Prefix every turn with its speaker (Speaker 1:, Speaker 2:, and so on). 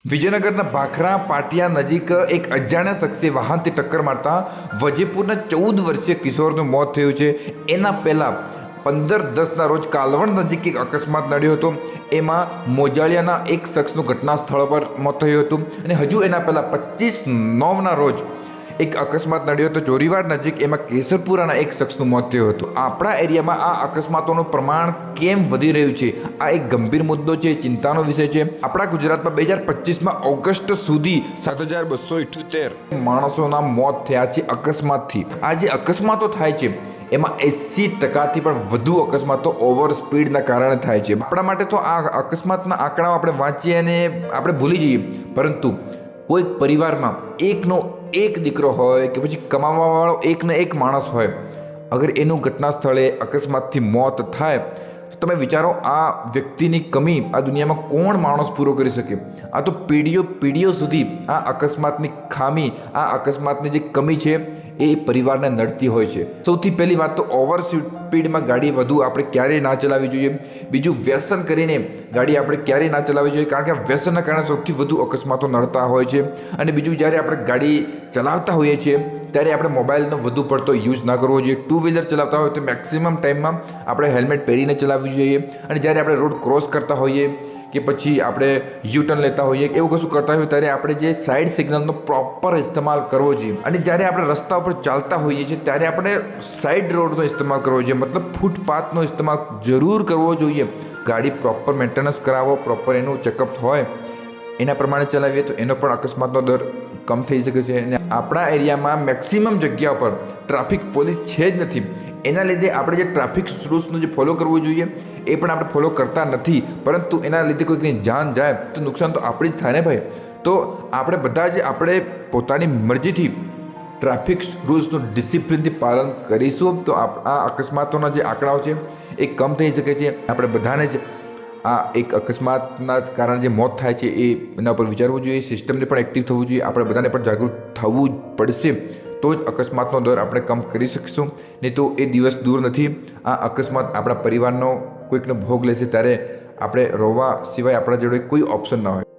Speaker 1: વિજયનગરના ભાખરા પાટિયા નજીક એક અજાણ્યા શખ્સે વાહનથી ટક્કર મારતા વજેપુરના 14 વર્ષીય કિશોરનું મોત થયું છે। એના પહેલાં 15/10ના રોજ કાલવણ નજીક એક અકસ્માત નડ્યો હતો। એમાં મોજાળિયાના એક શખ્સનું ઘટના સ્થળ પર મોત થયું હતું અને હજુ એના પહેલાં 25/9ના રોજ એક અકસ્માત નડ્યો હતો ચોરીવાડ નજીક। એમાં કેસરપુરાના એક શખ્સનું મોત થયું હતું। આપણા એરિયામાં આ અકસ્માતોનું પ્રમાણ કેમ વધી રહ્યું છે, આ એક ગંભીર મુદ્દો છે, ચિંતાનો વિષય છે। આપણા ગુજરાતમાં 2025માં ઓગસ્ટ સુધી 7,278 માણસોના મોત થયા છે અકસ્માતથી। આ જે અકસ્માતો થાય છે એમાં 80%થી પણ વધુ અકસ્માતો ઓવર સ્પીડના કારણે થાય છે। આપણા માટે તો આ અકસ્માતના આંકડાઓ આપણે વાંચીએ અને આપણે ભૂલી જઈએ, પરંતુ કોઈક પરિવારમાં એકનો એક દીકરો હોય કે પછી કમાવાવાળો એકનો એક માણસ હોય, અગર એનું ઘટના સ્થળે અકસ્માતથી મોત થાય તો તમે વિચારો આ વ્યક્તિની કમી આ દુનિયામાં કોણ માણસ પૂરો કરી શકે। આ તો પેઢીઓ સુધી આ અકસ્માતની ખામી, આ અકસ્માતની જે કમી છે એ પરિવારને નડતી હોય છે। સૌથી પહેલી વાત તો ઓવર સ્પીડમાં ગાડી વધુ આપણે ક્યારેય ના ચલાવવી જોઈએ। બીજું, વ્યસન કરીને ગાડી આપણે ક્યારેય ના ચલાવવી જોઈએ, કારણ કે આ વ્યસનના કારણે સૌથી વધુ અકસ્માતો નડતા હોય છે। અને બીજું, જ્યારે આપણે ગાડી ચલાવતા હોઈએ છીએ ત્યારે આપણે મોબાઈલનો વધુ પડતો યુઝ ના કરવો જોઈએ। 2 વ્હીલર ચલાવતા હોય તો મેક્સિમમ ટાઈમમાં આપણે હેલ્મેટ પહેરીને ચલાવવી જોઈએ। અને જ્યારે આપણે રોડ ક્રોસ કરતા હોઈએ કે પછી આપણે યુટર્ન લેતા હોઈએ કે એવું કશું કરતા હોઈએ ત્યારે આપણે જે સાઇડ સિગ્નલનો પ્રોપર ઇસ્તેમાલ કરવો જોઈએ। અને જ્યારે આપણે રસ્તા ઉપર ચાલતા હોઈએ છીએ ત્યારે આપણે સાઇડ રોડનો ઇસ્તેમાલ કરવો જોઈએ, મતલબ ફૂટપાથનો ઇસ્તેમાલ જરૂર કરવો જોઈએ। ગાડી પ્રોપર મેન્ટેનન્સ કરાવો, પ્રોપર એનું ચેકઅપ હોય, એના પ્રમાણે ચલાવીએ તો એનો પણ અકસ્માતનો દર કમ થઈ શકે છે। અને આપણા એરિયામાં મેક્સિમમ જગ્યા પર ટ્રાફિક પોલીસ છે જ નથી, એના લીધે આપણે જે ટ્રાફિક રૂલ્સનું જે ફોલો કરવું જોઈએ એ પણ આપણે ફોલો કરતા નથી, પરંતુ એના લીધે કોઈકની જાન જાય તો નુકસાન તો આપણી જ થાય ને ભાઈ। તો આપણે બધા જ આપણે પોતાની મરજીથી ટ્રાફિક રૂલ્સનું ડિસિપ્લિનથી પાલન કરીશું તો આ અકસ્માતોના જે આંકડાઓ છે એ કમ થઈ શકે છે। આપણે બધાને જ આ એક અકસ્માતના કારણે જે મોત થાય છે એના પર વિચારવું જોઈએ, સિસ્ટમને પણ એક્ટિવ થવું જોઈએ, આપણે બધાને પણ જાગૃત થવું પડશે, તો જ અકસ્માતનો દર આપણે કમ કરી શકીશું। નહીં તો એ દિવસ દૂર નથી, આ અકસ્માત આપણા પરિવારનો કોઈકનો ભોગ લેશે ત્યારે આપણે રોવા સિવાય આપણા જોડે કોઈ ઓપ્શન ના હોય।